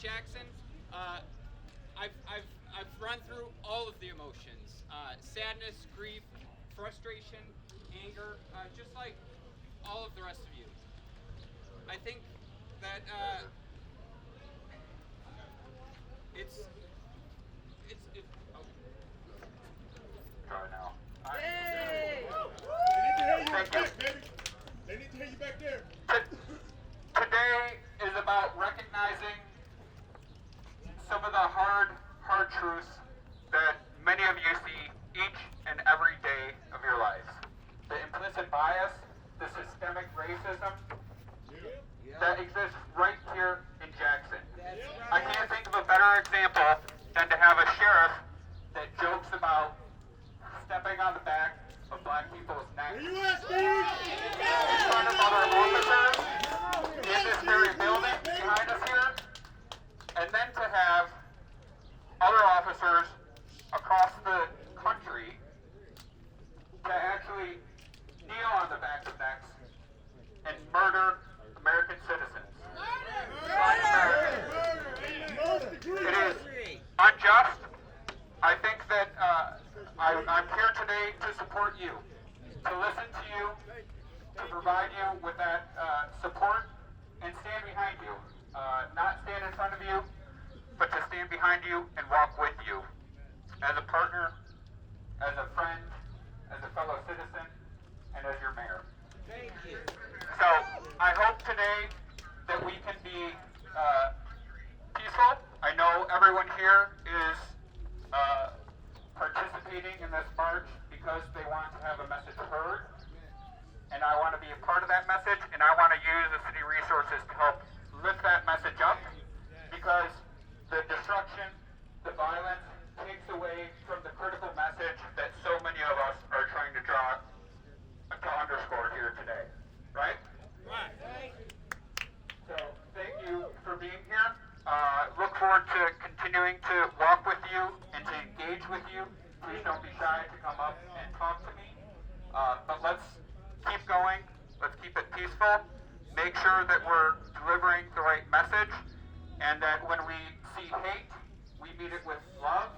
Jackson, I've run through all of the emotions, sadness, grief, frustration, anger, just like all of the rest of you. I think that it's try now. Yay! They need to hear you back there. Today is about recognizing some of the hard truths that many of you see each and every day of your lives. The implicit bias, the systemic racism that exists right here in Jackson. I can't think of a better example than to have a sheriff that jokes about stepping on the back of black people's necks in front of other officers in this very building behind us here, and then to have other officers across the country to actually kneel on the backs of necks and murder American citizens. It is unjust. I think that I'm here today to support you, to listen to you, to provide you with that support and stand behind you. Not stand in front of you, but to stand behind you and walk with you as a partner, as a friend, as a fellow citizen, and as your mayor. Thank you. So I hope today that we can be peaceful. I know everyone here is participating in this march because they want to have a message heard. And I want to be a part of that message, and I want to use the city resources to help lift that message up, because the destruction, the violence takes away from the critical message that so many of us are trying to draw to underscore here today. Right? Right. So thank you for being here. Look forward to continuing to walk with you and to engage with you. Please don't be shy to come up and talk to me. But let's keep going. Let's keep it peaceful. Make sure that we're delivering the right message, and that when we see hate, we meet it with love,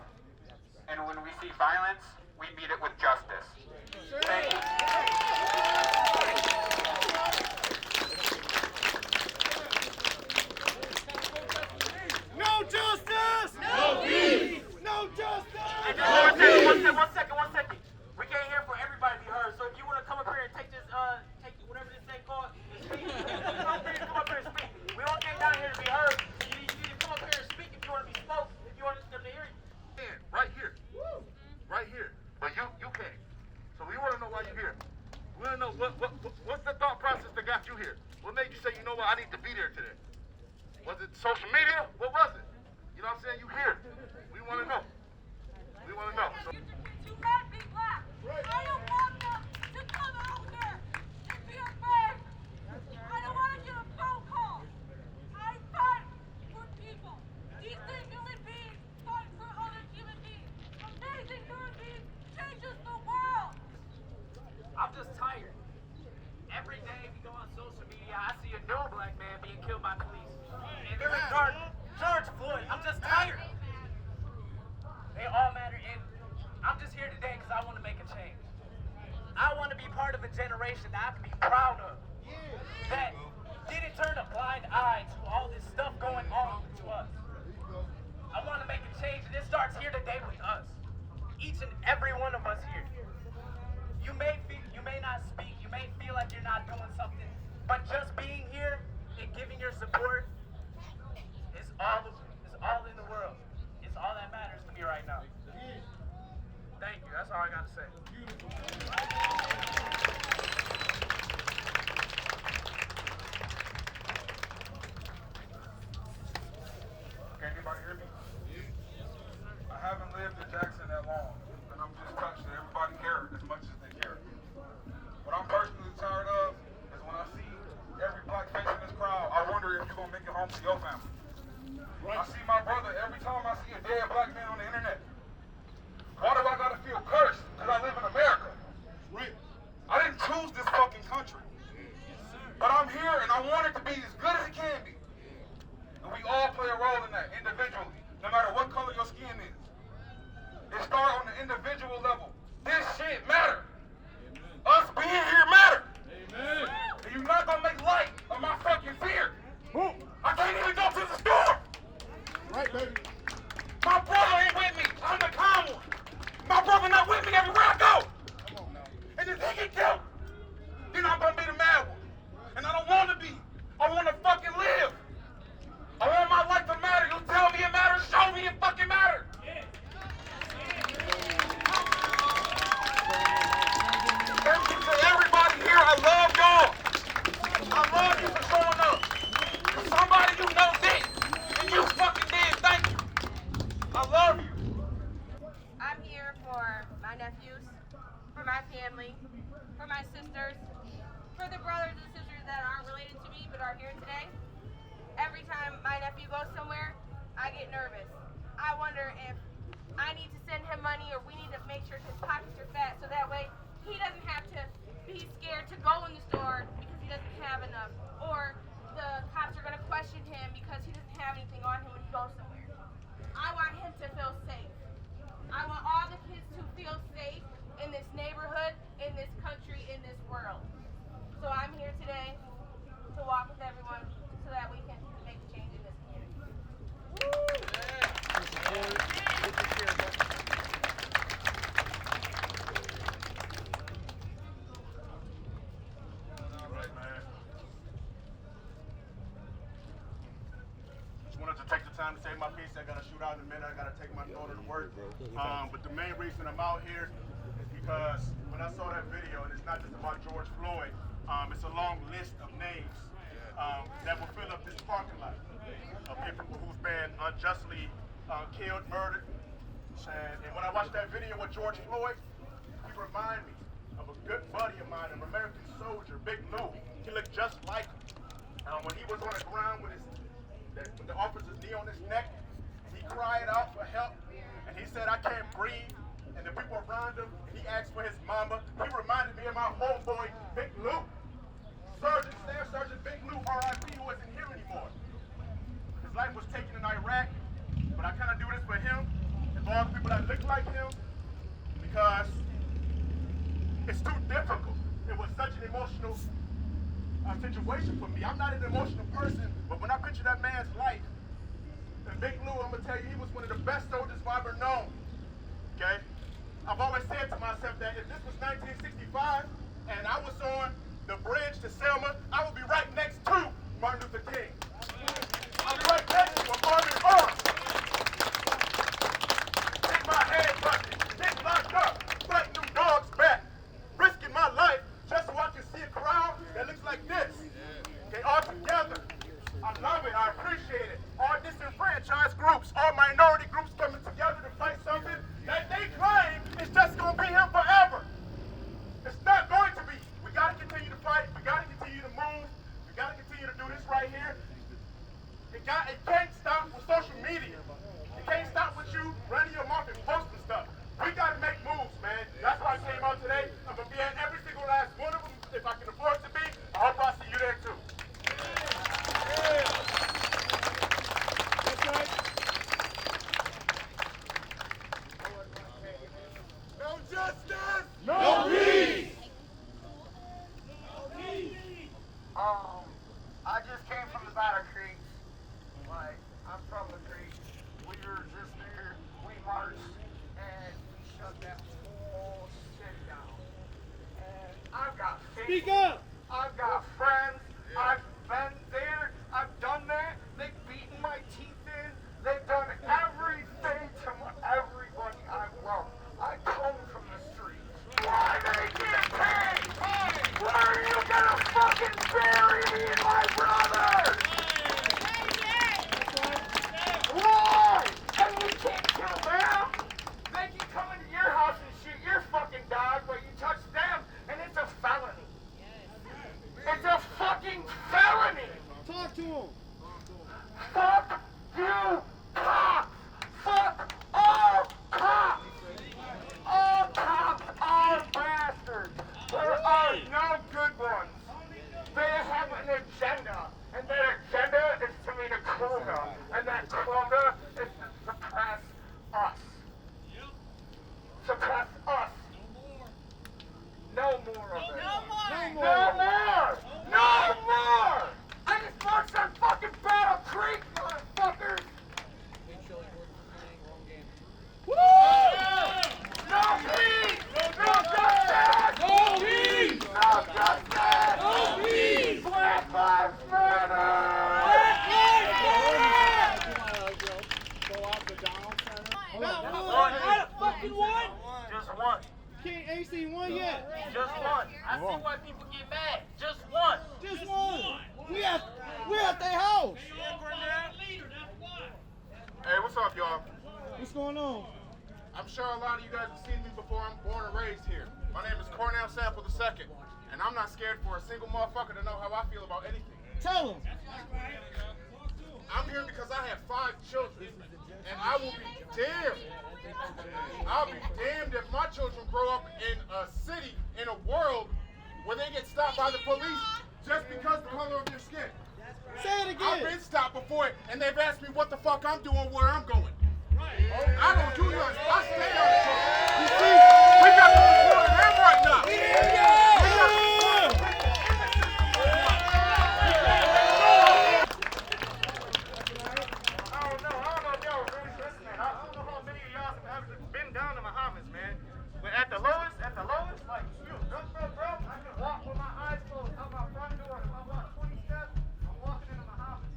and when we see violence, we meet it with justice. Thank you. No justice! No peace! No justice! One second. We came here for everybody to be heard. So if you want to come up here and take this, take whatever this thing called, and speak, come up here and speak. We all came down here to be heard. You need to come up here and speak if you want to be spoke, if you want them to hear you. Right here. Right here. But you came. So we want to know why you're here. We want to know what's the thought process that got you here? What made you say, you know what, I need to be there today? Was it social media? What was it? You know what I'm saying? You here. We want to know. We want to know. So, You can't be black. I don't want them to come out there and be afraid. I don't want to get a phone call. I fight for people. Decent human beings fight for other human beings. Amazing human beings changes the world. I'm just tired. Every day we go on social media, I see a new black man being killed by police. And there is George Floyd. I'm just tired. They all matter, and I'm just here today because I want to make a change. I want to be part of a generation that I can be proud of. That didn't turn a blind eye to all this stuff going on to us. I want to make a change, and it starts here today with us. Each and every one of us here. You may not speak, you may feel like you're not doing something, but just being here and giving your support is all in the world. It's all that matters to me right now. Thank you. That's all I got to say. Can anybody hear me? I haven't lived in Jackson that long, and I'm just touched that everybody cares as much as they care. What I'm personally tired of is when I see every black face in this crowd, I wonder if you're gonna make it home to your family. I see my brother every time I see a dead black man on the internet. Why do I gotta feel cursed because I live in America? Right. I didn't choose this fucking country. But I'm here and I want it to be as good as it can be. And we all play a role in that individually, no matter what color your skin is. It starts on the individual level. This shit matter. Us being here matter. Amen. And you're not gonna make light of my fucking fear. I can't even go to the store. Right, baby. My brother ain't with me. I'm the calm one. My brother not with me everywhere I go. And if he get killed, then I'm gonna be the mad one. And I don't want to be. I want to fucking live. I want my life to matter. You tell me it matters, show me it fucking matters. Thank you to everybody here. I love y'all. I love you for showing up. Somebody you know did, and you fucking did. Thank you. I love you. I'm here for my nephews, for my family, for my sisters, for the brothers and sisters that aren't related to me but are here today. Every time my nephew goes somewhere, I get nervous. I wonder if I need to send him money or we need to make sure his pockets are fat so that way he doesn't have to be scared to go in the store because he doesn't have enough. Or the cops are going to question him because he doesn't have anything on him when he goes somewhere. I want him to feel safe. I want all the kids to feel safe in this neighborhood, in this country, in this world. So I'm here today to walk with everyone so that we can make a change in this community. trying to save my peace. I gotta shoot out in a minute. I gotta take my daughter to work. But the main reason I'm out here is because when I saw that video, and it's not just about George Floyd, it's a long list of names that will fill up this parking lot of people who's been unjustly killed, murdered. And when I watched that video with George Floyd, he reminded me of a good buddy of mine, an American soldier, Big Lou. He looked just like him. When he was on the ground with the officer's knee on his neck, he cried out for help, and he said, "I can't breathe." And the people around him, he asked for his mama. He reminded me of my homeboy, Big Lou. Staff Sergeant Big Lou, R.I.P., who isn't here anymore. His life was taken in Iraq, but I kind of do this for him and for all the people that look like him, because it's too difficult. It was such an emotional situation for me. I'm not an emotional person, but when I picture that man's life, and Big Lou, I'm gonna tell you, he was one of the best soldiers I've ever known. Okay? I've always said to myself that if this was 1965 and I was on the bridge to Selma, I would be right next to Martin Luther King. I'll be right next to him, arm in arm. Getting my head busted, getting locked up, fighting them dogs back, risking my life just so I can see a crowd that looks like this. Okay, all together. I love it, I appreciate it. All disenfranchised groups, all minority groups coming together to fight something that they claim is just gonna be here forever. It's not going to be. We gotta continue to fight, we gotta continue to move, we gotta continue to do this right here. It can't stop with social media. It can't stop with you running your mouth and posting stuff. We gotta make moves, man. That's why I came out today. I'm gonna be at every single last one of them if I can afford to be. I hope I see you there too. That's right. No justice! No peace. I just came from the Battle Creek. Like, I'm from the creek. We were just there. We marched and we shut that whole city down. And I've got Speak people. up. I've got friends. I've been there. I've done that. They've beaten my teeth in. They've done everything to everybody I love. I come from the streets. Why they get paid? Why are you gonna fucking bury me and my brother? Why? And we can't kill them. They can come into your house and shoot your fucking dog, but you touch them, and it's a felony. It's a fucking felony. Talk to him. Fuck you, cops! Fuck all cops! All cops are bastards! There are no good ones! They have an agenda, and their agenda is to meet a quota, and that quota is to suppress us. Suppress us. No more of it. No more! No more! I just marched on fucking Battle Creek, motherfuckers! Woo! No peace! No justice! No peace. No justice! No peace. Black Lives Matter! Not fucking one. Just one. Ain't seen one yet. Just one. I see why people get mad. Just one. Just one. We at their house. Hey, what's up, y'all? What's going on? I'm sure a lot of you guys have seen me before. I'm born and raised here. My name is Cornell Sample II, and I'm not scared for a single motherfucker to know how I feel about anything. Tell him. I'm here because I have 5 children, and I will be damned. I'll be damned if my children grow up in a city, in a world, where they get stopped by the police just because of the color of their skin. Say it I've again. been stopped before, and they've asked me what the fuck I'm doing, where I'm going. I don't do nothing. I stay on the shore. You see, we got to report them right now. I don't know if y'all really listening. I don't know how many of y'all have ever been down to Bahamas, man. But at the lowest, like, you, bro, I can walk with my eyes closed out my front door. If I walk 20 steps, I'm walking in the Bahamas.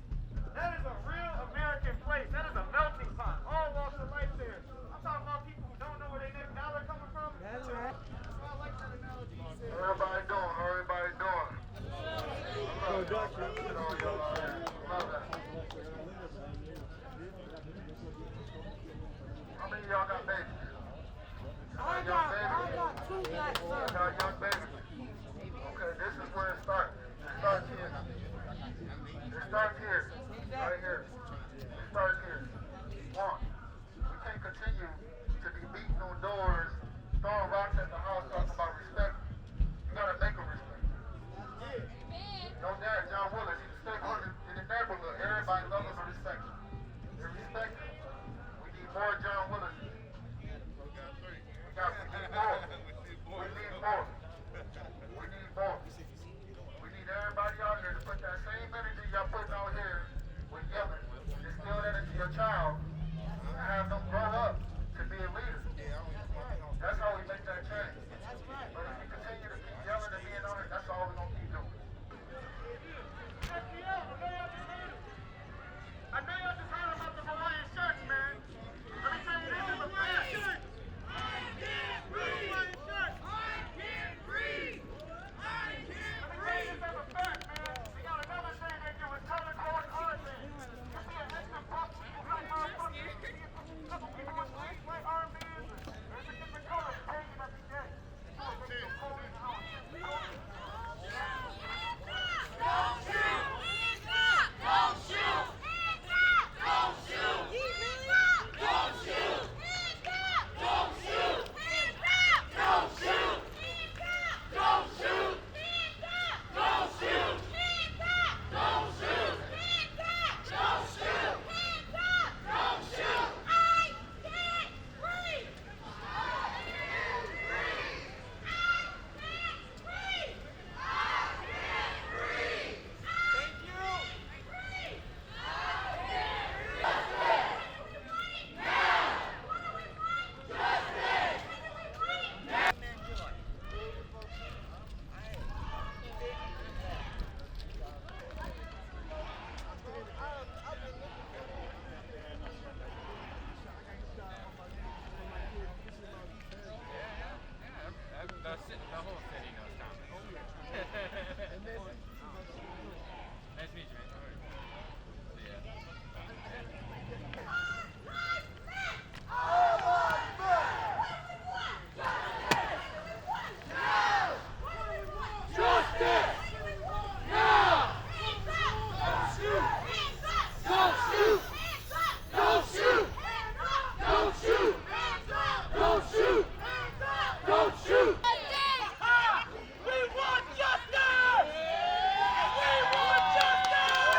That is a real American place. That is of y'all got babies? I got two black sons. Got young babies. Okay, this is where it starts. It starts here. It starts here. Right here. It starts here. One, we can't continue to be beating on doors, throwing rocks at the house, talking about respect. You gotta make them respect. Your dad, John Willis, he's a stakeholder in the neighborhood. Everybody loves him and respects him. They respect him. We need more John Willis. We need more. We need more. We need more. We need everybody out here to put that same energy y'all putting out here with yelling. Instill that into your child and have them grow up to be a leader. That's how we make that change. But if we continue to keep yelling and being on it, that's all we're going to keep doing. I know y'all just heard about the Hawaiian shirts, man. Let me tell you, this is a fact. I can't breathe. Hawaiian shirts. I can't breathe. I can't breathe. Let me tell you, this is a fact, man. They got another thing they do is color code armband. You see an extra box, you black motherfuckers. You see a couple people with white armbands. There's a different color painted every day. Don't shoot! Don't shoot! Don't shoot! Don't shoot! Don't shoot! Don't shoot! Don't shoot! Don't shoot! Don't shoot! Don't shoot! Don't shoot! I can't breathe! I can't breathe! I can't breathe! I can't breathe! Thank you! Breathe! The whole city knows Thomas. Nice to meet you, man. We want justice! We want justice!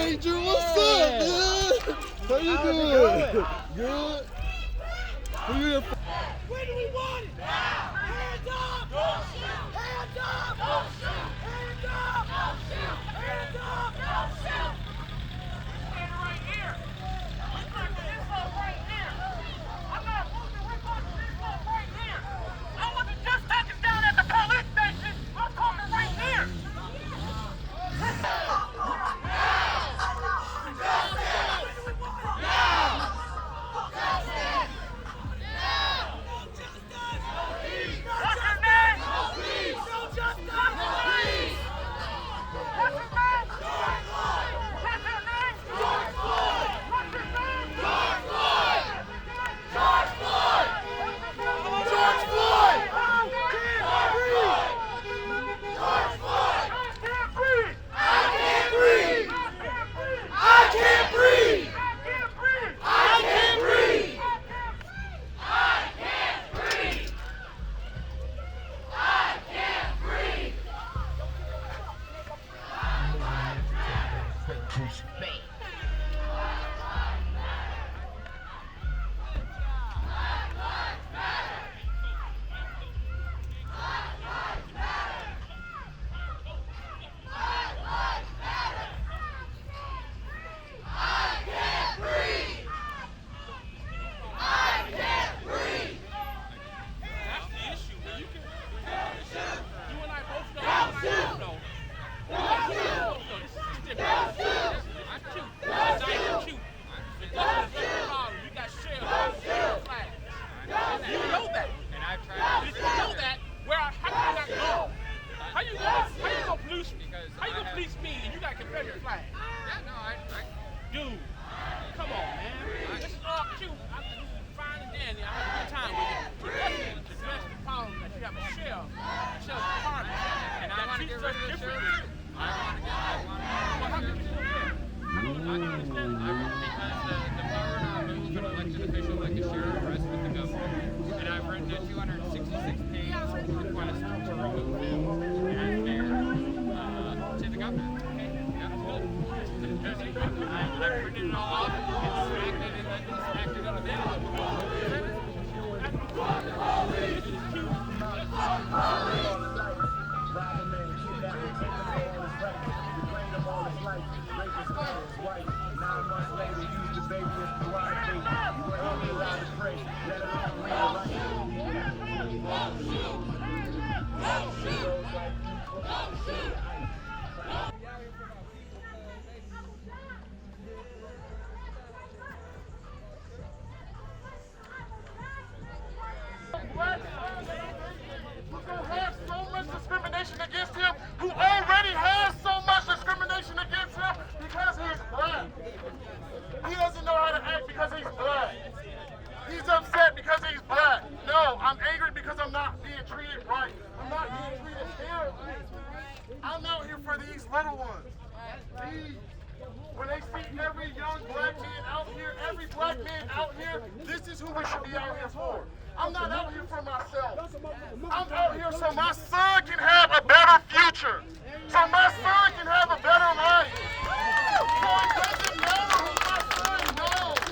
Ranger, what's up, man? How you doing? Good. Who you here for? When do we want it? Hands up! Don't shoot! Hands up! Don't shoot! Hands up! Don't shoot! Hands up! Don't shoot! Stand right here. We're talking this one right here. I'm not moving. We're talking this one right here. I wasn't just talking down at the police station. I'm talking right here. What's your name? No justice! What's your name? What's your name? George Floyd! What's your name? George Floyd! George Floyd! George Floyd! George Floyd! I can't breathe! I can't breathe! I can't breathe! I can't breathe! I can't breathe! I can't breathe! I can't breathe! Dude, come on, man. This is all cute. I'm fine and dandy. I have a good time with you. But definitely to address the problem that you have a sheriff department. And I want to get rid of the sheriff. I want to get rid of the sheriff. Because the power to remove an elected official like the sheriff rests with the governor. And I've written a 266-page request to remove him as mayor to the governor. Okay? That's good. I've written it all up. It's acted on a Who's gonna have so much discrimination against him, who already has so much discrimination against him because he's black. He doesn't know how to act because he's black. He's upset because he's black. No, I'm angry because I'm not being treated right. I'm not being treated fair. I'm out here for these little ones. These. When they see every young black man out here, every black man out here, this is who we should be out here for. I'm not out here for myself. I'm out here so my son can have a better future. So my son can have a better life. So it doesn't matter who my son knows.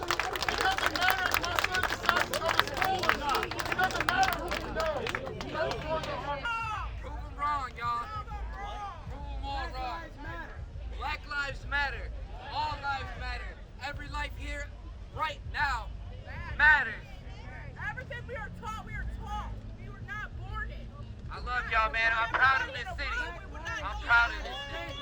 It doesn't matter if my son decides to go to school or not. It doesn't matter who he knows. That's going on. Prove them wrong, y'all. Prove them all wrong. Black lives matter. All lives matter. Every life here, right now, matters. Everything we are taught, we are taught. We were not born in. I love y'all, man. I'm proud of this city. I'm proud of this city.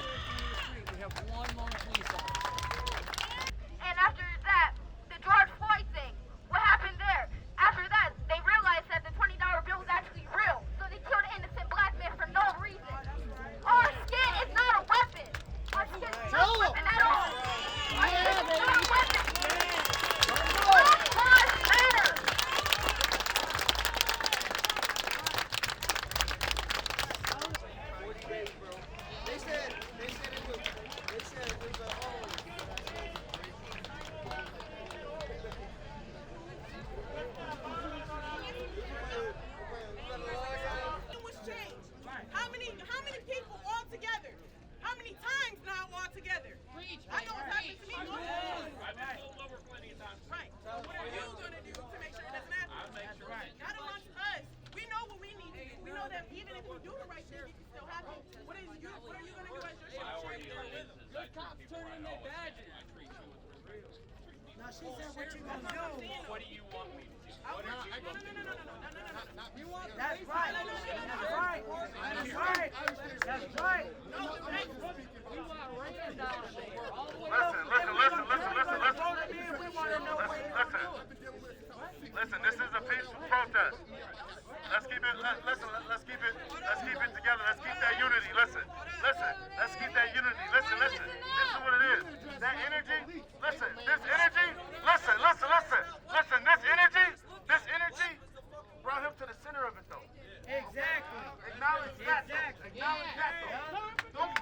We have one lone police officer. And after that, the George Floyd thing, what happened there? After that, they realized that the $20 bill was actually real. So they killed an innocent black man for no reason. Our skin is not a weapon. Our skin is not a weapon at all. Our skin is not a weapon. Black lives matter. They said I treat you with respect. Now she said what you gonna do. What do you want me to do? What No. do you want me to do? That's right. That's right. That's right. That's right. Listen, this is a peaceful protest. Let's keep it together. Let's keep that unity. Listen, let's keep that unity. Listen, this is what it is. That energy, this energy brought him to the center of it though. Exactly. Acknowledge that though. Acknowledge that though. Don't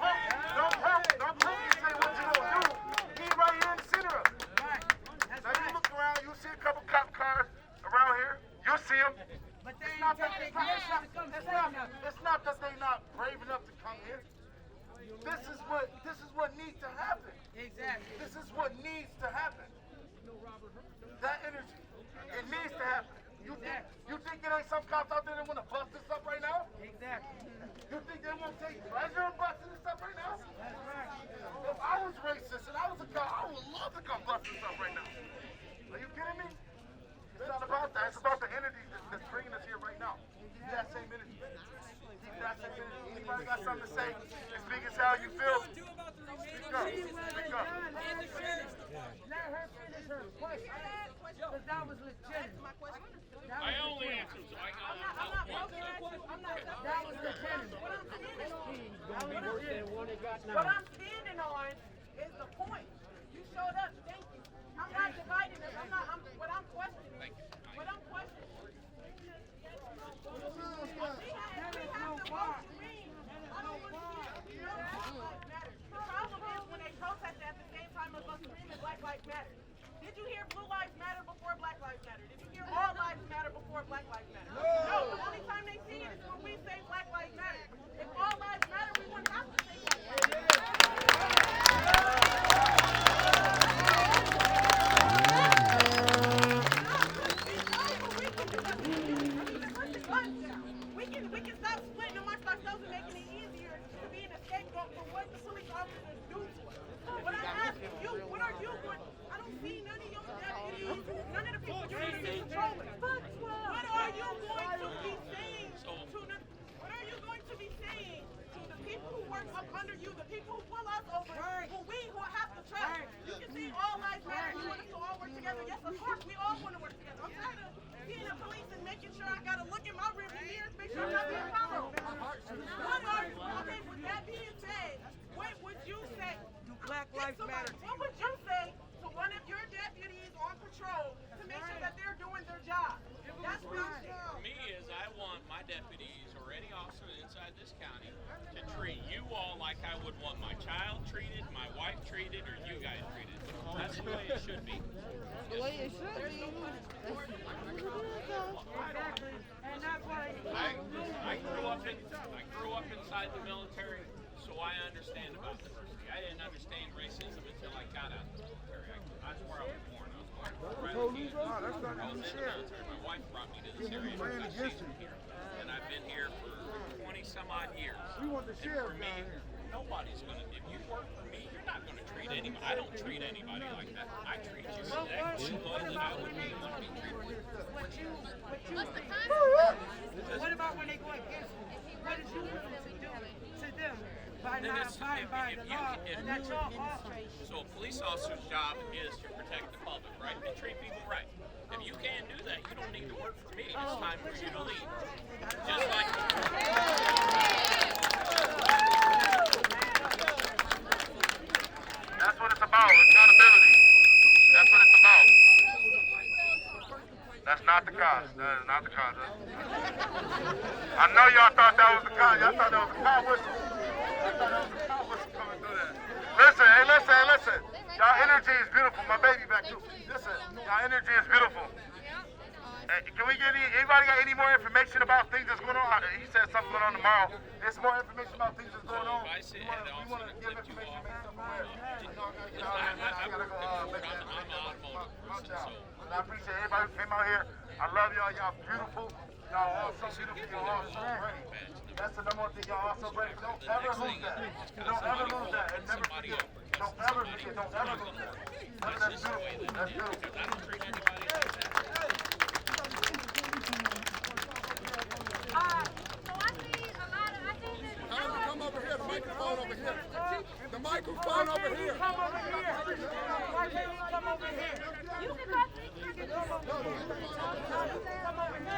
pump and say what you gonna do. He right here in the center of it. Right. That's Now you right. look around, you see a couple cop cars around here. You'll see them. But they It's ain't not that taking permission to come straight now. it's not that they not brave enough to come here. This is what needs to happen. Exactly. This is what needs to happen. That energy. It needs to happen. You think it ain't some cops out there that want to bust this up right now? Exactly. You think they won't take pleasure in busting this up right now? That's right. If I was racist and I was a cop, I would love to come bust this up right now. Are you kidding me? It's not about that. It's about the energy that's bringing us here right now. Keep that same energy. Keep that same energy. Anybody got something to say? Speak as how you feel. Speak up. Speak up. Let her finish her question. Because that was legitimate. I only answer so I can That was legitimate. What I'm standing on is the point. You showed up. Thank you. I'm not dividing us. What I'm questioning. What I'm questioning. The problem is when they protest at the same time as us screaming Black Lives Matter. Did you hear Blue Lives Matter before Black Lives Matter? Did you hear All Lives Matter before Black Lives Matter? No. The only time they see it is when we say Black Lives Matter. If All Lives Matter, we wouldn't have to say Black Lives Matter. We can stop splitting amongst ourselves and making it easier to be an scapegoat for what the police officers do to us. But I'm asking you, what are you going? I don't see none of your deputies, none of the people you're going to be controlling. What are you going to be saying to the? What are you going to be saying to the people who work up under you, the people who pull us over, who have to trust? You can see All Lives Matter. You want us to all work together. Yes, of course, we all want to work together. I'm tired of being a police and making sure I got to look in my rearview mirror, make sure I'm not being followed. Okay, with that being said, what would you say? Do Black Lives Matter? What would you say to one of your deputies on patrol to make sure that they're doing their job? That's what I'm saying. For me is I want my deputies or any officer inside this county to treat you all like I would want my child treated, my wife treated, or you guys treated. That's the way it should be. The way it should be. Exactly. And that's why. I grew up inside the military, so I understand about diversity. I didn't understand racism until I got out of the military. That's where I was born. I was born right in the military. My wife brought me to this area because she's from here, and I've been here for 20 some odd years. We want the And sheriff for me, down here. nobody's gonna. If you work for me, you're not gonna treat anybody. I don't treat anybody like that. I treat you exactly the way that I would want to be treated. What about when they go against you? What did you want to do to them by Then not it's- abiding by the law? And that's your fault. So a police officer's job is to protect the public, right? And treat people right. If you can't do that, you don't need to work for me. It's time for you to leave. Just like That's what it's about. Accountability. That's what it's about. That's not the cause. That is not the cause. I know y'all thought that was the cause. Y'all thought that was the cause whistle. Y'all thought that was the cause whistle coming through there. Listen. Y'all energy is beautiful. My baby back too. Listen, y'all energy is beautiful. Hey, can we get anybody got any more information about things that's going on? He said something going on tomorrow. There's more information about things that's going on. I said, We want to give information and make stuff aware. I appreciate everybody who came out here. I love y'all. Y'all beautiful. Y'all all so beautiful. Y'all all so ready. That's the number one thing. Y'all all so ready. Don't ever lose that. Don't ever lose that. And never forget. Don't ever forget. don't ever lose that. That's beautiful. That's beautiful. So I see a lot of, I think that Come over here. The microphone over here. The microphone over here. Come over here. Why can't we come over here? you can come to the Come over here.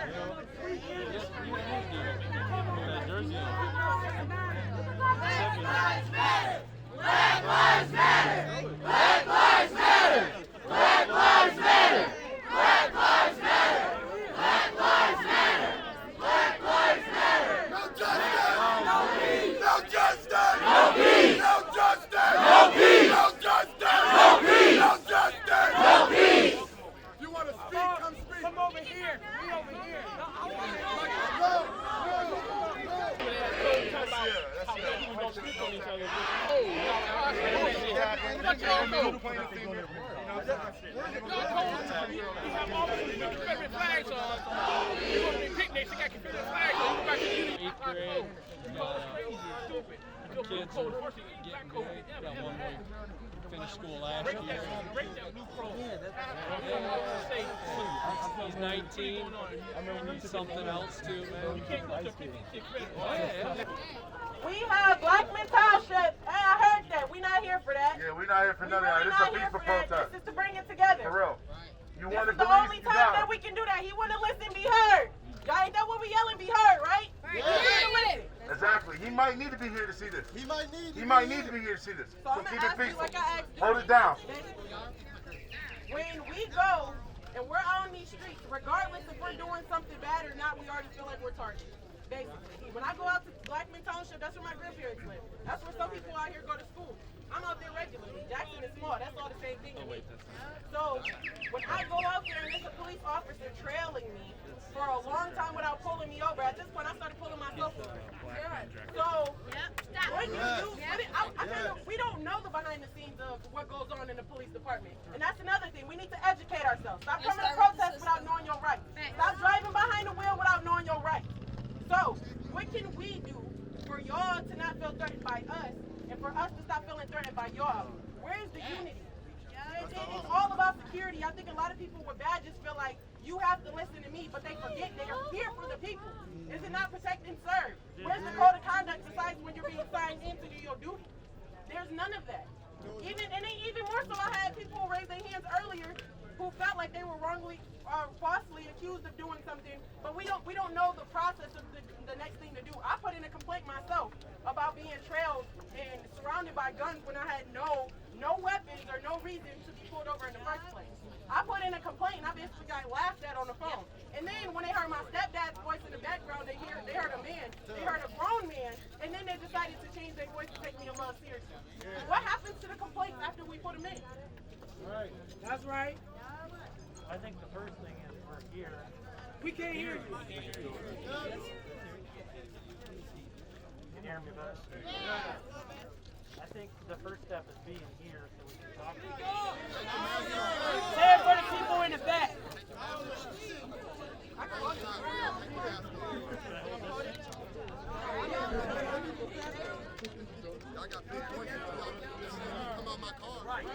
You want to speak? Come speak. Come over here. We over here. Eighth grade. Kids are getting big. Got one boy finished school last year. He's 19. I need something else too, man. We have Blackman Township. Hey, I heard that. We not here for that. Yeah, we're not here for none of that. Really This is a not here peaceful for that. protest. This is to bring it together. For real. You This want is to the only police, you time got that it. we can do that. He want to listen, be heard. Y'all ain't that what we yelling, be heard, right? He wanna listen. Exactly. He might need to be here to see this. He might need. He might need to be here to see this. So So I'm keep gonna it ask you peaceful. like I asked you. Hold it down. When we go and we're out on these streets, regardless if we're doing something bad or not, we already feel like we're targeted. Basically, when I go out to Blackman Township, that's where my grandparents live. That's where some people out here go to school. I'm out there regularly. Jackson is small. That's all the same thing to me. So when I go out there and there's a police officer trailing me for a long time without pulling me over, at this point I started pulling myself over. So what you do, we don't know the behind the scenes of what goes on in the police department. And that's another thing. We need to educate ourselves. Stop coming to protest without knowing your rights. Stop driving behind the wheel without knowing your rights. So what can we do for y'all to not feel threatened by us and for us to stop feeling threatened by y'all? Where's the unity? It's all about security. I think a lot of people with badges feel like you have to listen to me, but they forget they are here for the people. Is it not protect and serve? Where's the code of conduct besides when you're being signed in to do your duty? There's none of that. Even more so, I had people raise their hands earlier who felt like they were wrongly or falsely accused of doing something, but we don't know the process of the next thing to do. I put in a complaint myself about being trailed and surrounded by guns when I had no weapons or no reason to be pulled over in the first place. I put in a complaint and I basically got laughed at on the phone. And then when they heard my stepdad's voice in the background, they heard a man, they heard a grown man, and then they decided to change their voice to take me a little seriously. What happens to the complaints after we put them in? Right. That's right. I think the first thing is we're here. We can't hear you. You can hear me, bud? I think the first step is being here so we can talk. Say it for the people in the back. I got big points. Come out my car. Right.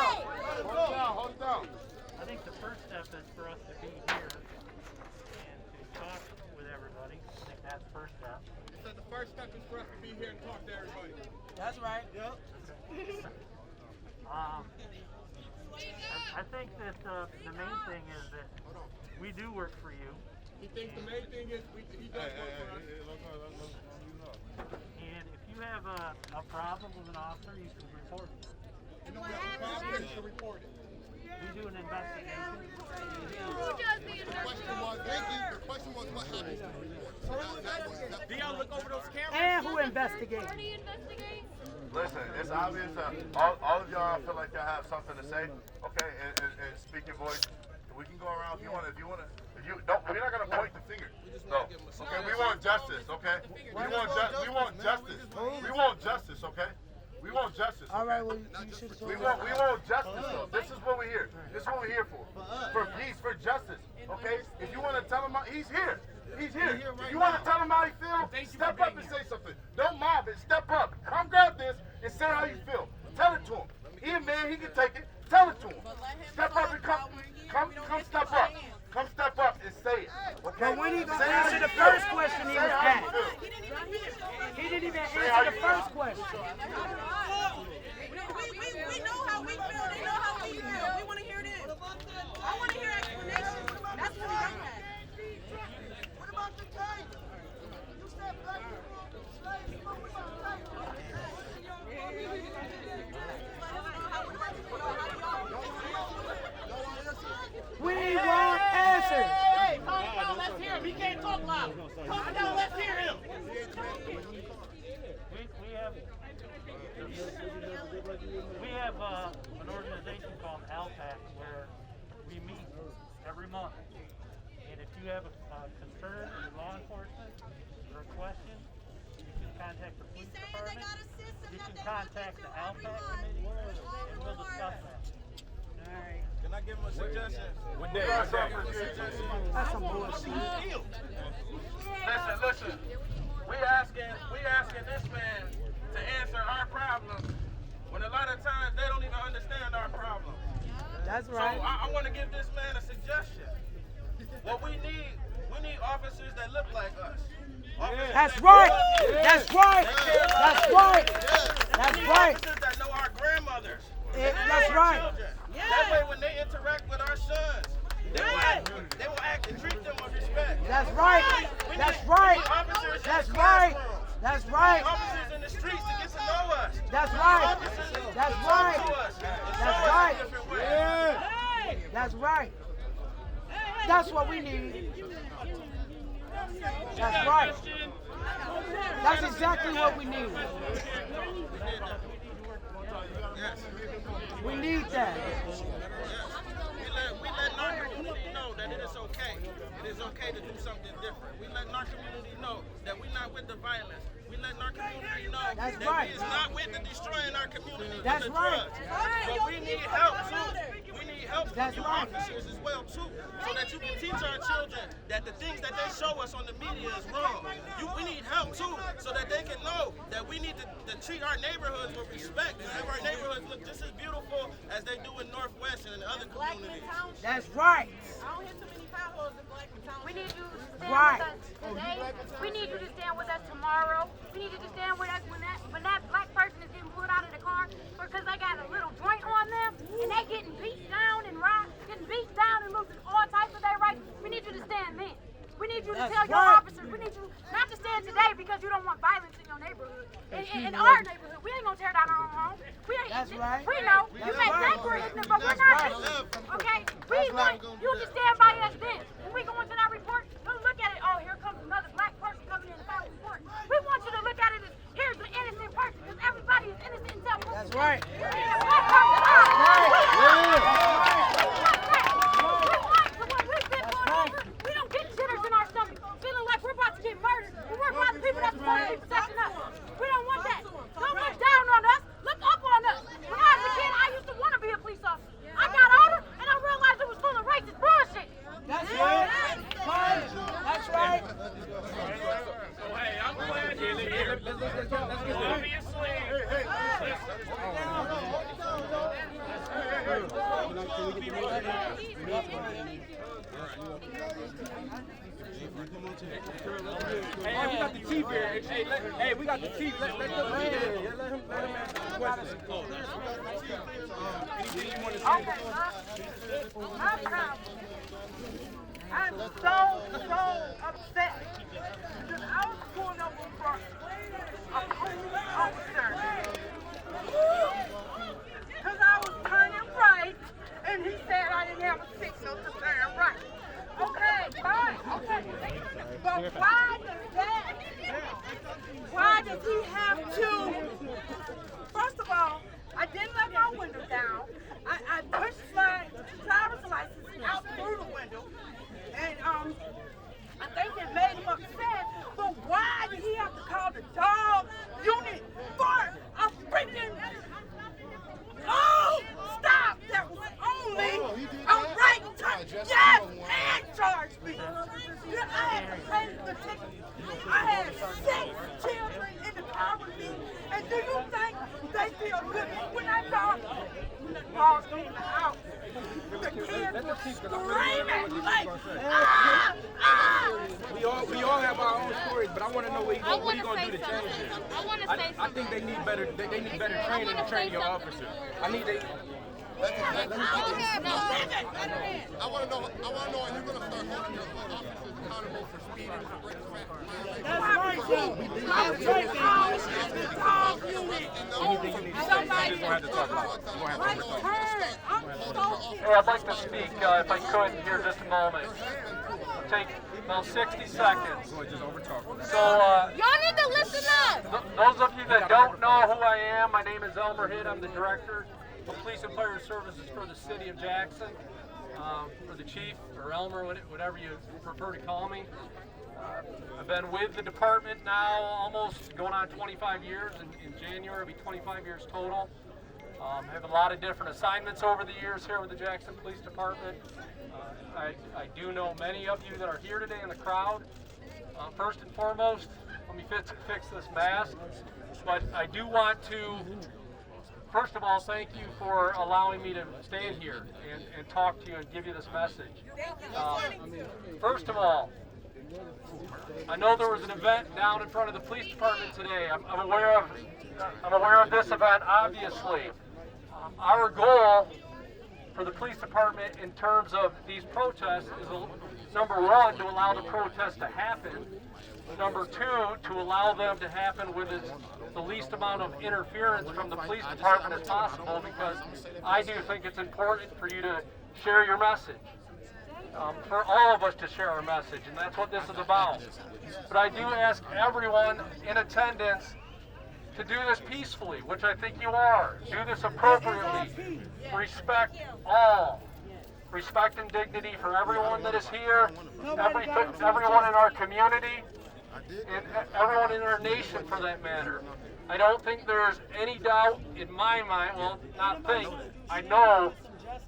Hold it down. I think the first step is for us to be here and to talk with everybody. I think that's the first step. So the first step is for us to be here and talk to everybody. That's right. Yep. I think that the main thing is that we do work for you. He thinks the main thing is he does work for us. And if you have a problem with an officer, you can report it. And if you have a problem, you can report it. We do an investigation. Who does the investigation? The question was what happens to the report. Do y'all look over those cameras? And who investigates? Party investigate? Listen, it's obvious that all of y'all feel like y'all have something to say, okay, and speak your voice. We can go around if you want to. We're not gonna point the finger. No. Okay, we want justice. Okay. We want justice. We want justice. Okay. We want justice. All right, Okay? well, you should We want justice though. This is what we're here. This is what we're here for. For peace, for justice. Okay? If you want to tell him, he's here. He's here. If you want to tell him how you feel, step up and say something. Don't mob it. Step up. Come grab this and say how you feel. Tell it to him. He a man. He can take it. Tell it to him. Step up and come step up. Come step up and say it. Okay? But when he gonna answer the first question he was asked? He didn't even answer the first question. We know how we feel. They know how we feel. We want to hear this. I want to hear explanations. That's what we don't have. What about the time? You said black people, slaves, what about black We want answers. Hey, calm down, let's hear him. He can't talk loud. Calm down, let's hear him. We have an organization called ALPAC where we meet every month. And if you have a concern with law enforcement or a question, you can contact the police department. You can contact the ALPAC committee, and we'll discuss that. All right. Can I give him a suggestion? That's some bullshit. Listen. We asking this man to answer our problems when a lot of times they don't even understand our problems. That's So right. I want to give this man a suggestion. What we need officers that look like us. That's right. That's right. That's right. That's right. Officers that know our grandmothers. That's right. Children. That way when they interact with our sons, they will act and treat them with respect. That's right. That's right. That's right. That's right. Officers in the streets to get to know us. That's right. Officers That's to right. talk to us. That's right. That's right. That's what we need. That's right. That's exactly what we need. We need that. We let our community know that it is okay. It is okay to do something different. We let our community know that we're not with the violence. We let our community know That's that right. we is not with the destroying our community That's with the right. drugs. But we need help too. We need help from That's you right. officers as well too, so that you can teach our children that the things that they show us on the media is wrong. We need help too, so that they can know that we need to treat our neighborhoods with respect and have our neighborhoods look just as beautiful as they do in Northwest and in other communities. That's right. I don't hear too many potholes in Blackman Township. We need you to stand Right. with us today. We need you to stand with us tomorrow. We need you to stand with us when that black person is getting pulled out of the car because they got a little joint on them and they getting beat down and losing all types of their rights. We need you to stand then. We need you to That's tell your right. officers. We need you not to stand today because you don't want violence in your neighborhood. In our neighborhood, we ain't gonna tear down our own home. We ain't. That's right. We know. You That's may right. think we're ignorant, but we're That's not right. ignorant. Okay? We That's want right. you to stand by us then. When we go into that report, don't look at it. Oh, here comes another black person coming in to file a report. We want you to look at it as here's the innocent person because everybody is innocent until proven That's guilty. right. We need a black person out. We don't get jitters in our stomach, feeling like we're about to get murdered. And we're about the people that's supposed to be protecting us. We don't want that. Don't look down on us. Look up on us. When I was a kid, I used to want to be a police officer. I got older and I realized it was full of racist bullshit. That's right. Right. That's right. So hey, I'm glad you're here. Hey, we got the chief here. Hey, we got the chief. Let him answer the question. Anything you want to say? I'm so upset because I was pulling up in front of a police officer because I was turning right and he said I didn't have a signal to turn right. Okay, fine. Okay. But why does he have to? First of all, I didn't let my window down. I pushed my driver's license out through the window. And I think it made him upset. But why did he have to call the dog unit for a freaking stop? That was only the chief because I really want to know what the chief's gonna say. We all have our own stories, but I want to know what he's going to do to change it. I think they need better training to train your officers. I want to know, are you going to start holding your officers accountable for speeding and breaking violations? That's right, Hey, I'd like to speak, if I could, here just a moment. It'll take about 60 seconds. So, y'all need to listen up. Those of you that don't know who I am, my name is Elmer Hitt. I'm the Director of Police and Fire Services for the City of Jackson, or the Chief, or Elmer, whatever you prefer to call me. I've been with the department now almost going on 25 years. In January, it'll be 25 years total. I have a lot of different assignments over the years here with the Jackson Police Department. I do know many of you that are here today in the crowd. First and foremost, let me fix this mask. But I do want to, first of all, thank you for allowing me to stand here and talk to you and give you this message. First of all, I know there was an event down in front of the police department today. I'm aware of this event, obviously. Our goal for the police department in terms of these protests is, number one, to allow the protests to happen. Number two, to allow them to happen with the least amount of interference from the police department as possible, because I do think it's important for you to share your message. For all of us to share our message, and that's what this is about. But I do ask everyone in attendance to do this peacefully, which I think you are. Do this appropriately. Respect all. Respect and dignity for everyone that is here, everyone in our community, and everyone in our nation for that matter. I don't think there's any doubt in my mind, well, not think, I know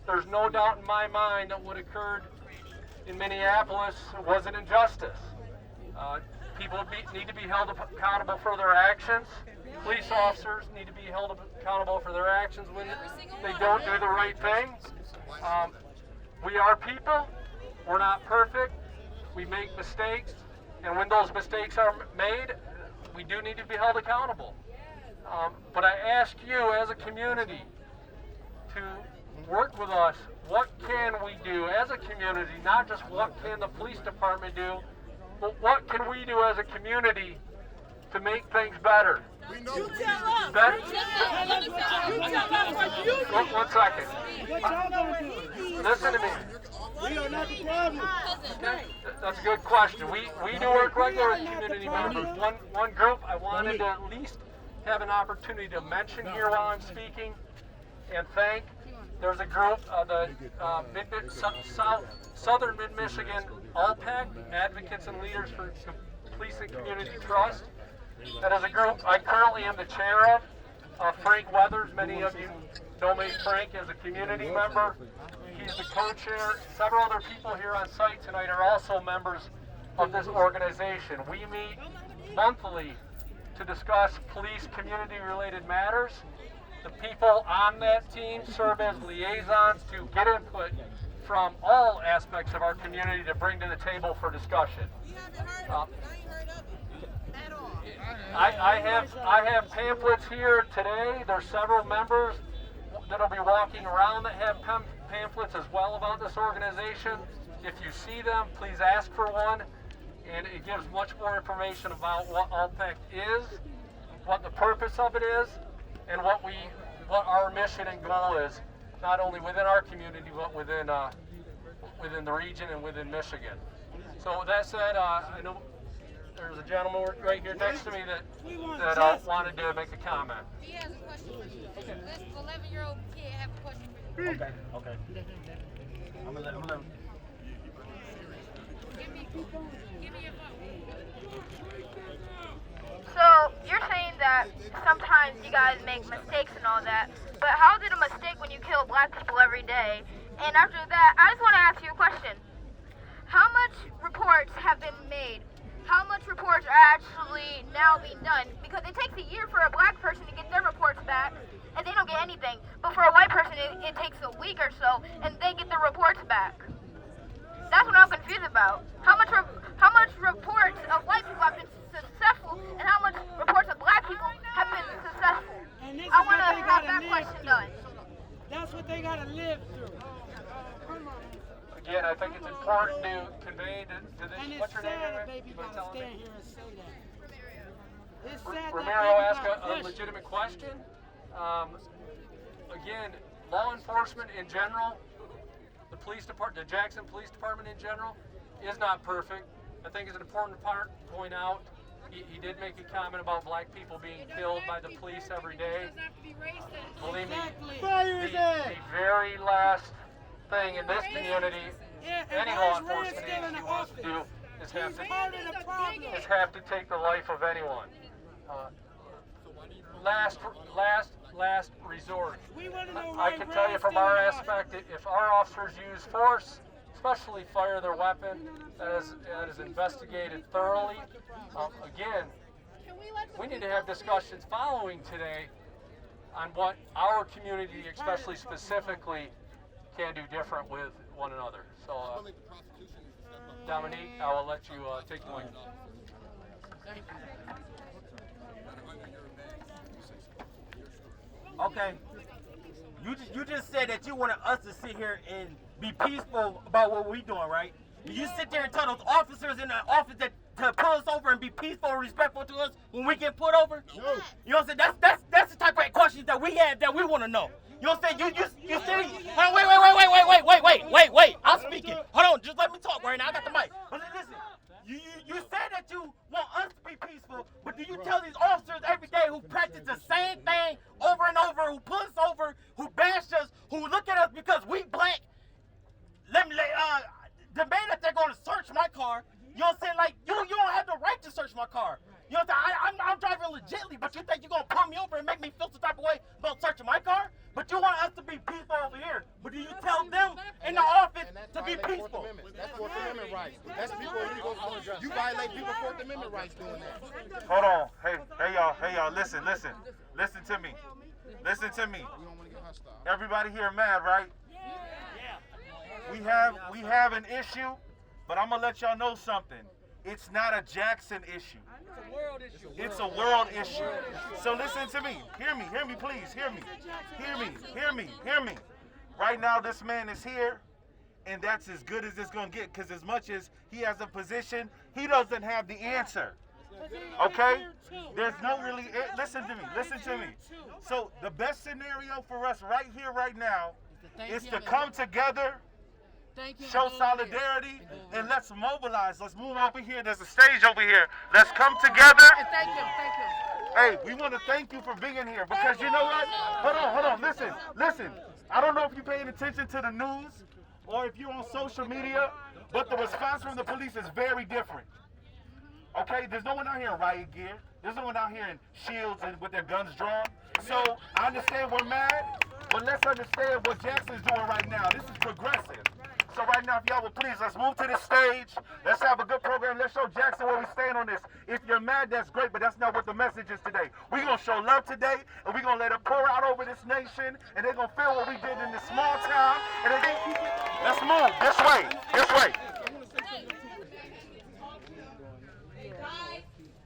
there's no doubt in my mind that what occurred in Minneapolis was an injustice. People need to be held accountable for their actions. Police officers need to be held accountable for their actions when they don't do the right thing. We are people. We're not perfect. We make mistakes. And when those mistakes are made, we do need to be held accountable. But I ask you as a community to work with us. What can we do as a community? Not just what can the police department do, but what can we do as a community to make things better? You tell us. One second. Listen to me. We are not the problem. That's a good question. We do work regularly with community members. One group I wanted to at least have an opportunity to mention here while I'm speaking and thank. There's a group, the Southern Mid-Michigan ALPAC, Advocates and Leaders for Police and Community Trust. That is a group I currently am the chair of. Frank Weathers, many of you know me, Frank, as a community member. He's the co-chair. Several other people here on site tonight are also members of this organization. We meet monthly to discuss police community-related matters. The people on that team serve as liaisons to get input from all aspects of our community to bring to the table for discussion. I have pamphlets here today. There's several members that'll be walking around that have pamphlets as well about this organization. If you see them, please ask for one. And it gives much more information about what ALPAC is, what the purpose of it is, and what our mission and goal is, not only within our community, but within the region and within Michigan. So with that said, I know there's a gentleman right here next to me that wanted to make a comment. He has a question for you. This 11-year-old kid have a question for you. Okay. I'm gonna let him. Give me your phone. So, you're saying that sometimes you guys make mistakes and all that, but how is it a mistake when you kill black people every day? And after that, I just want to ask you a question. How much reports have been made? How much reports are actually now being done? Because it takes a year for a black person to get their reports back, and they don't get anything. But for a white person, it takes a week or so, and they get their reports back. about? How much reports of white people have been successful, and how much reports of black people have been successful? And this I is want what to they have gotta that live question through. done. That's what they gotta live through. Again, I think it's important to convey to the, And what's it's your name sad again? that baby You wanna gotta tell stand me? here and say that. It's sad that Romero baby asked got a pushed. legitimate question. Again, law enforcement in general, the police department, the Jackson Police Department in general, is not perfect. I think it's an important part to point out. He did make a comment about black people being killed by the police every day. Believe me, the very last thing in this community any law enforcement agency wants to do is have to take the life of anyone. Last resort. I can tell you from our aspect, if our officers use force, especially fire their weapon, that is investigated thoroughly. Again, we need to have discussions following today on what our community, especially specifically, can do different with one another. So, Dominique, I will let you take the mic. Okay. You just said that you wanted us to sit here and be peaceful about what we're doing, right? You sit there and tell those officers in the office that to pull us over and be peaceful and respectful to us when we get pulled over? No. You know what I'm saying? That's the type of questions that we have that we want to know. You know what I'm saying? You say, wait. I'm speaking. Hold on, just let me talk right now. I got the mic. But listen, you said that you want us to be peaceful, but do you tell these officers every day who practice the same thing over and over, who pull us over, who bash us, who look at us because we black, demand that they're going to search my car? You know what I'm saying? Like, you don't have the right to search my car. You know what I'm saying? I'm driving legitly, but you think you're going to pull me over and make me feel some type of way about searching my car? But you want us to be peaceful over here. But do you tell them in the office to be peaceful? That's Fourth Amendment rights. That's people you violate people's Fourth Amendment rights doing that. Hold on. Hey y'all, listen to me. Listen to me. Everybody here mad, right? We have an issue, but I'm gonna let y'all know something. It's not a Jackson issue. It's a world issue. So listen to me. Hear me, please. Hear me. Right now, this man is here, and that's as good as it's gonna get, because as much as he has a position, he doesn't have the answer. Okay? There's no really, listen to me. So the best scenario for us right here, right now, is to come together, show solidarity, and let's mobilize. Let's move over here. There's a stage over here. Let's come together. Thank you. Hey, we want to thank you for being here, because you know what? Hold on. Listen. I don't know if you're paying attention to the news or if you're on social media, but the response from the police is very different. Okay? There's no one out here in riot gear. There's no one out here in shields and with their guns drawn. So I understand we're mad, but let's understand what Jackson's doing right now. This is progressive. So right now, if y'all would please, let's move to the stage. Let's have a good program. Let's show Jackson where we stand on this. If you're mad, that's great, but that's not what the message is today. We're going to show love today, and we're going to let it pour out over this nation, and they're going to feel what we did in this small town. And let's move this way.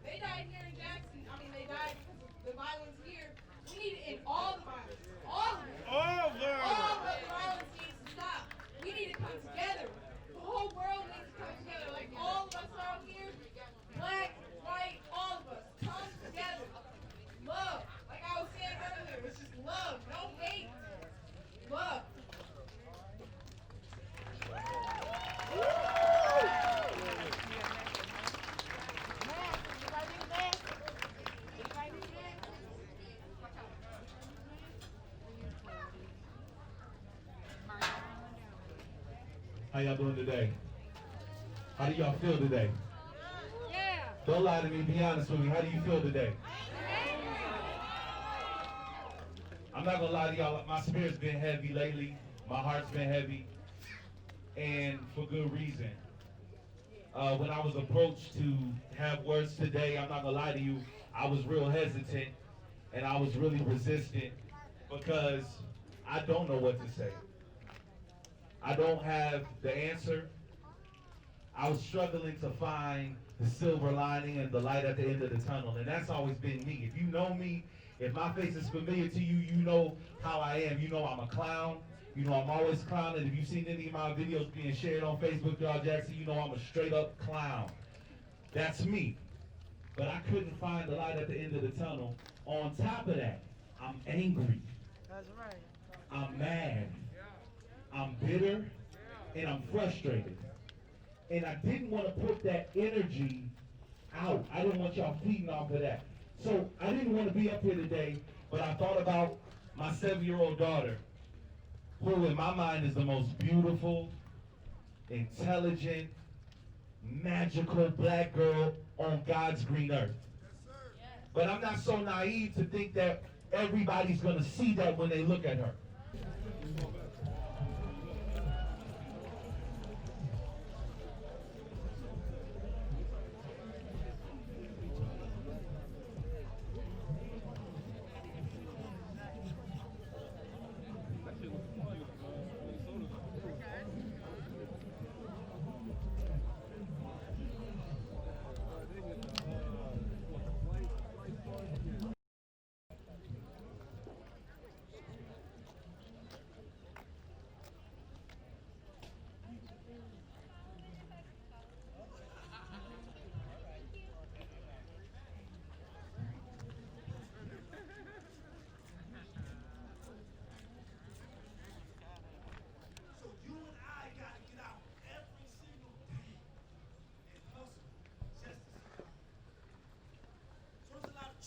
They died here in Jackson. They died, the violence here. We need to end all the violence. All of it. All the violence needs to stop. We need to come together. The whole world needs to come together. Like all of us out here, black, white, all of us, come together. Love. Like I was saying earlier, it's just love, no hate. Love. How y'all doing today? How do y'all feel today? Yeah. Don't lie to me, be honest with me. How do you feel today? I'm not gonna lie to y'all, my spirit's been heavy lately. My heart's been heavy, and for good reason. When I was approached to have words today, I'm not gonna lie to you, I was real hesitant, and I was really resistant, because I don't know what to say. I don't have the answer. I was struggling to find the silver lining and the light at the end of the tunnel, and that's always been me. If you know me, if my face is familiar to you, you know how I am. You know I'm a clown. You know I'm always clowning. If you've seen any of my videos being shared on Facebook, y'all Jackson, you know I'm a straight up clown. That's me. But I couldn't find the light at the end of the tunnel. On top of that, I'm angry. That's right. I'm mad. I'm bitter. And I'm frustrated. And I didn't want to put that energy out. I didn't want y'all feeding off of that. So I didn't want to be up here today, but I thought about my 7-year-old daughter, who in my mind is the most beautiful, intelligent, magical black girl on God's green earth. But I'm not so naive to think that everybody's going to see that when they look at her.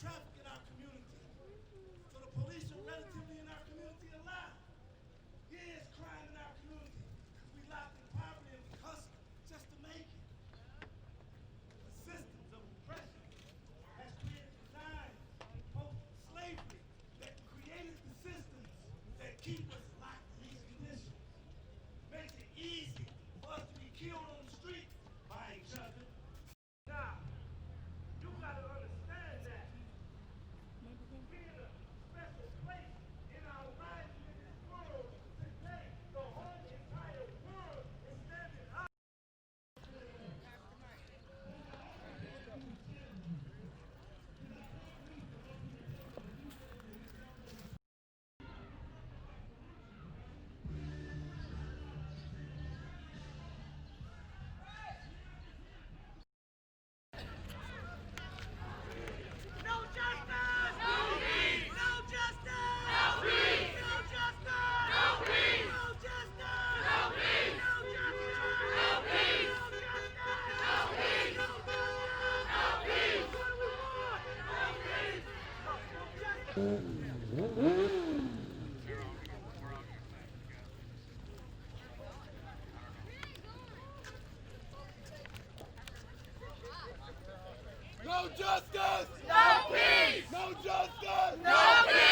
Traffic in our community. So the police are relatively in our community alive. Yes, crime in our community. Because we locked in poverty and we hustle just to make it. The systems of oppression has created designs post-slavery that created the systems that keep us locked in these conditions. Makes it easy for us to be killed on the street by each other. Now, you gotta understand that. No justice! No peace! No justice! No peace! No justice! No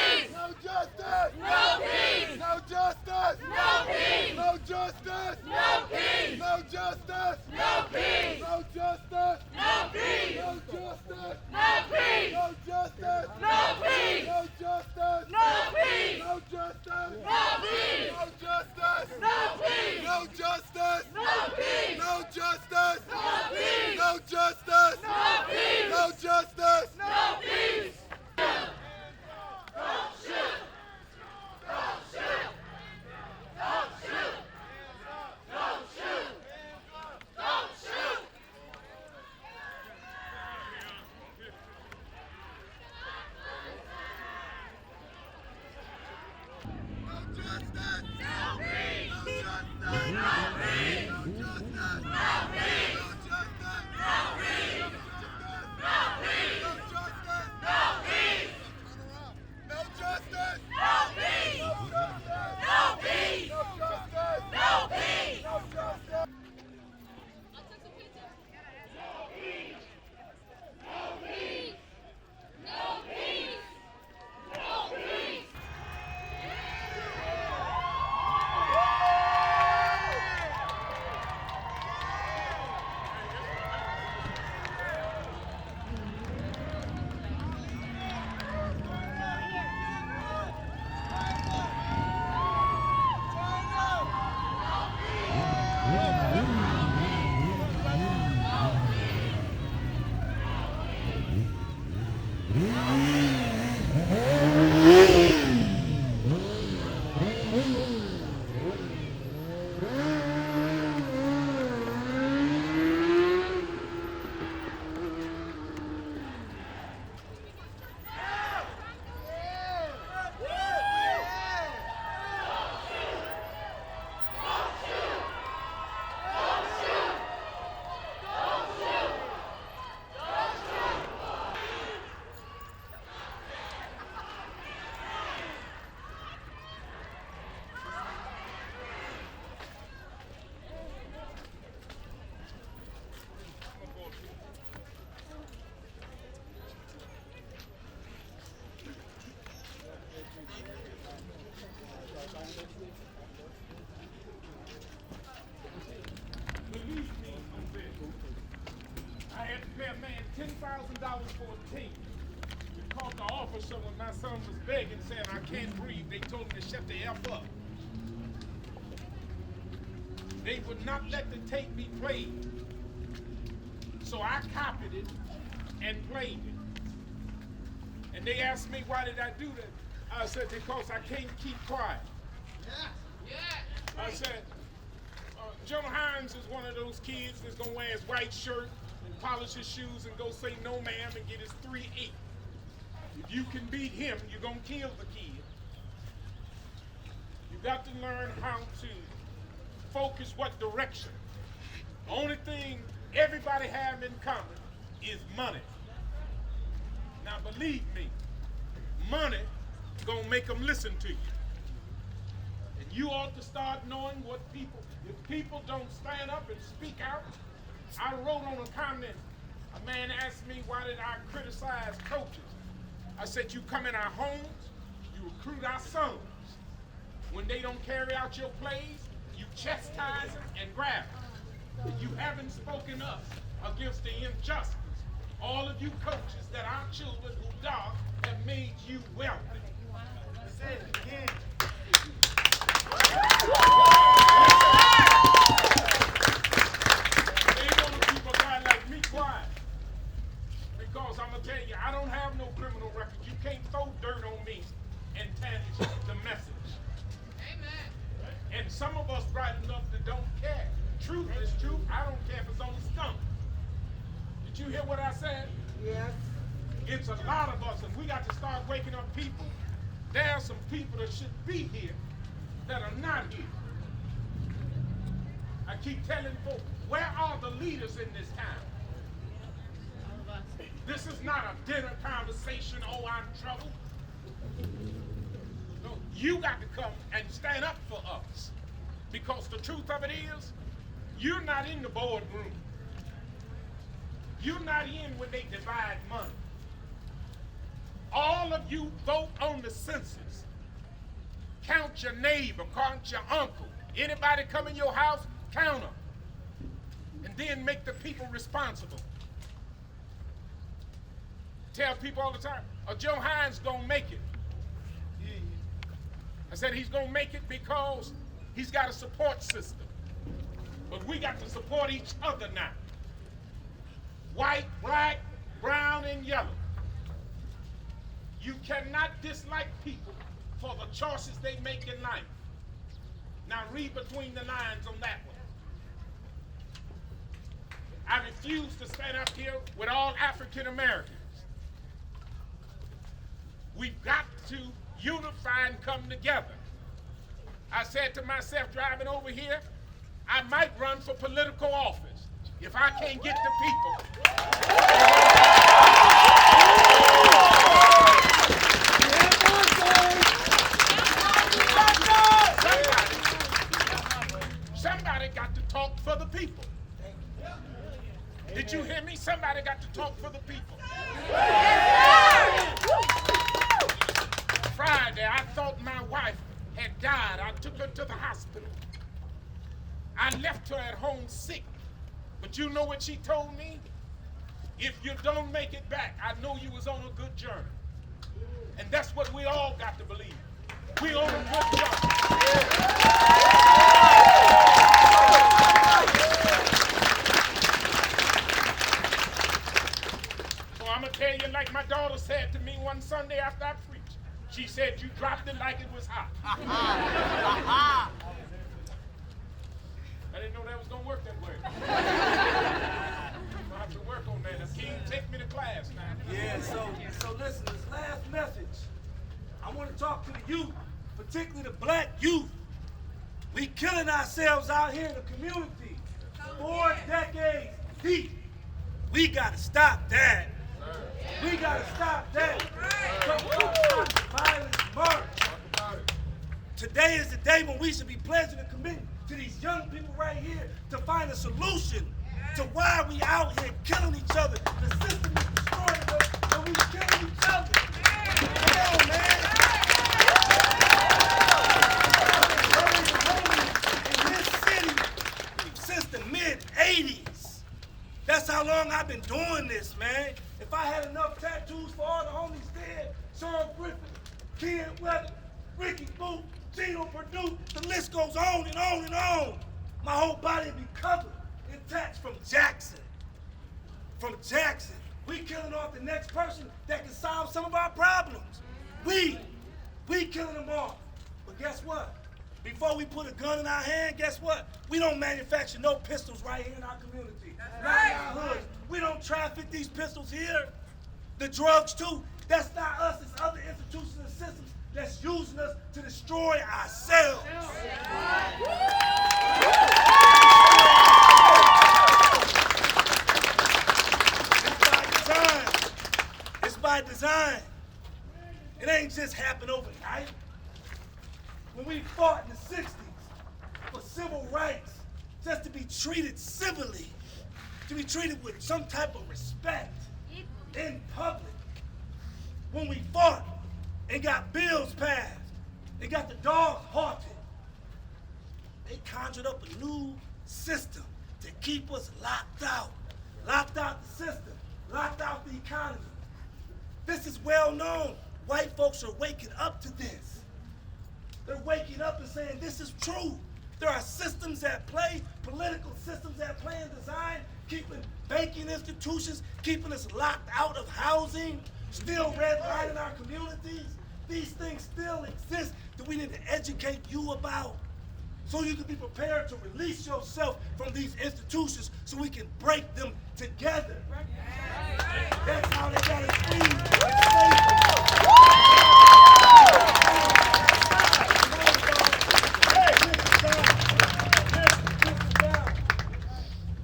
peace! No justice! No peace! No justice! No peace! No justice! No peace! No justice! No peace! No justice! No peace! No justice! No peace! No justice! No peace! No justice! No peace! No justice! No peace! No justice! No peace! No justice! No peace! No justice! No peace! No justice! No peace! Don't shoot! Don't shoot! Don't shoot! Don't shoot! Don't shoot! No justice! No peace! No justice! No peace! No justice! No peace! No justice! No peace! for a team. We called the officer when my son was begging, saying, I can't breathe. They told him to shut the F up. They would not let the tape be played. So I copied it and played it. And they asked me, why did I do that? I said, because I can't keep quiet. I said, Joe Hines is one of those kids that's gonna wear his white shirt and polish his shoes and go say no ma'am and get his 3-8. If you can beat him, you're gonna kill the kid. You got to learn how to focus what direction. The only thing everybody have in common is money. Now believe me, money gonna make them listen to you. And you ought to start knowing what people, if people don't stand up and speak out. I wrote on a comment, a man asked me why did I criticize coaches. I said, you come in our homes, you recruit our sons. When they don't carry out your plays, you chastise them and grab them. You haven't spoken up against the injustice. All of you coaches that our children who die have made you wealthy. Say it again. They want to keep a guy like me quiet. Because I'm going to tell you, I don't have no criminal record. You can't throw dirt on me and tarnish the message. Amen. And some of us bright enough that don't care. Truth is truth. I don't care if it's on the stump. Did you hear what I said? Yes. It's a lot of us, and we got to start waking up people. There are some people that should be here that are not here. I keep telling folks, where are the leaders in this town? This is not a dinner conversation, oh, I'm in trouble. No, you got to come and stand up for us. Because the truth of it is, you're not in the boardroom. You're not in when they divide money. All of you vote on the census. Count your neighbor, count your uncle. Anybody come in your house, count them. And then make the people responsible. Tell people all the time, Joe Hines gonna make it. I said he's gonna make it because he's got a support system. But we got to support each other now. White, black, brown, and yellow. You cannot dislike people for the choices they make in life. Now read between the lines on that one. I refuse to stand up here with all African Americans. We've got to unify and come together. I said to myself driving over here, I might run for political office if I can't get the people. Somebody got to talk for the people. Did you hear me? Somebody got to talk for the people. Friday, I thought my wife had died. I took her to the hospital. I left her at home sick. But you know what she told me? If you don't make it back, I know you was on a good journey. And that's what we all got to believe. We on a good journey. So I'm going to tell you like my daughter said to me one Sunday after I preached. She said, you dropped it like it was hot. I didn't know that was going to work that way. I'm going to have to work on that. King, take me to class now. Yeah, so listen, this last message, I want to talk to the youth, particularly the black youth. We killing ourselves out here in the community. 4 decades deep. We got to stop that. We got to stop that. Stop the violence march. Today is the day when we should be pledging a commitment to these young people right here to find a solution to why we out here killing each other. The system is destroying us, and we killing each other. Come on, man. In this city since the mid-'80s. That's how long I've been doing this, man. If If I had enough tattoos for all the homies dead, Sean Griffin, Ken Weather, Ricky Booth, Gino Purdue, the list goes on and on and on. My whole body would be covered in tats from Jackson. From Jackson. We killing off the next person that can solve some of our problems. We killing them off. But guess what? Before we put a gun in our hand, guess what? We don't manufacture no pistols right here in our community. Not in our hoods. We don't traffic these pistols here. The drugs too. That's not us, it's other institutions and systems that's using us to destroy ourselves. It's by design. It ain't just happened overnight. When we fought in the 60s for civil rights, just to be treated civilly, to be treated with some type of respect in public. When we fought and got bills passed and got the dogs halted, they conjured up a new system to keep us locked out the system, locked out the economy. This is well known. White folks are waking up to this. They're waking up and saying this is true. There are systems at play, political systems at play in design, keeping banking institutions, keeping us locked out of housing, still redlining our communities. These things still exist that we need to educate you about so you can be prepared to release yourself from these institutions so we can break them together. That's how they got us free.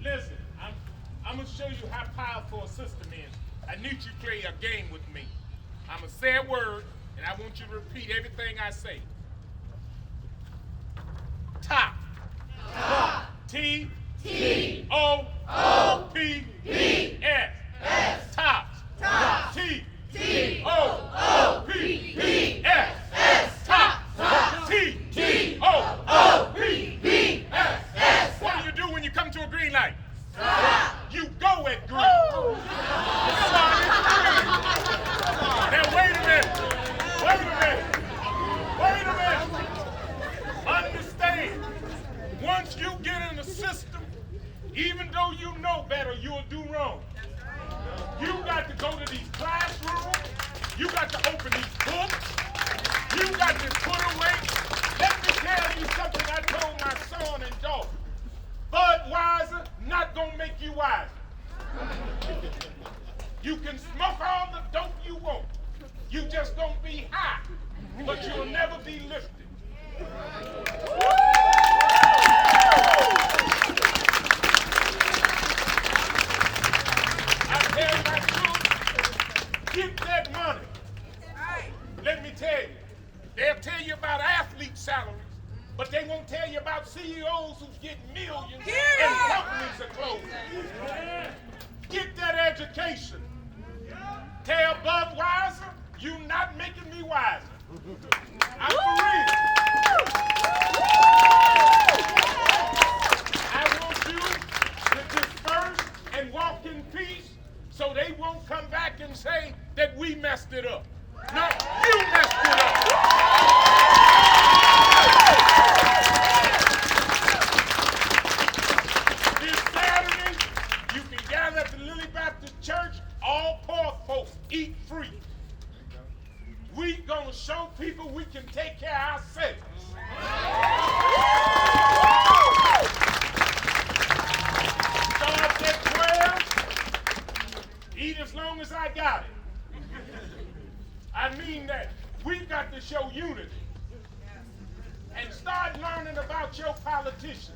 Listen, I'm gonna show you how powerful a system is. I need you to play a game with me. I'm gonna say a word, and I want you to repeat everything I say. Top. Top. T. T. O. O. P. P. S. S. Tops. Top. T. T. O. O. P. P. S. S. Tops. T. T. O. O. P. P. S. S. What do you do when you come to a green light? Stop. You go at green. Now wait a minute. Understand, once you get in the system, even though you know better, you'll do wrong. You got to go to these classrooms. You got to open these books. You got to put away. Let me tell you something I told my son and daughter. Budweiser not gonna make you wiser. You can smoke all the dope you want. You just don't be high, but you'll never be lifted. I tell my children, get that money. Let me tell you, they'll tell you about athlete salaries, but they won't tell you about CEOs who's getting millions and companies are closing. Get that education. Tell Budweiser, you not making me wiser. I'm for real. I want you to disperse and walk in peace so they won't come back and say that we messed it up. No, you messed it up. This Saturday, you can gather at the Lily Baptist Church. All poor folks eat free. We gonna show people we can take care of ourselves. Start at 12. Eat as long as I got it. I mean that. We've got to show unity. And start learning about your politicians.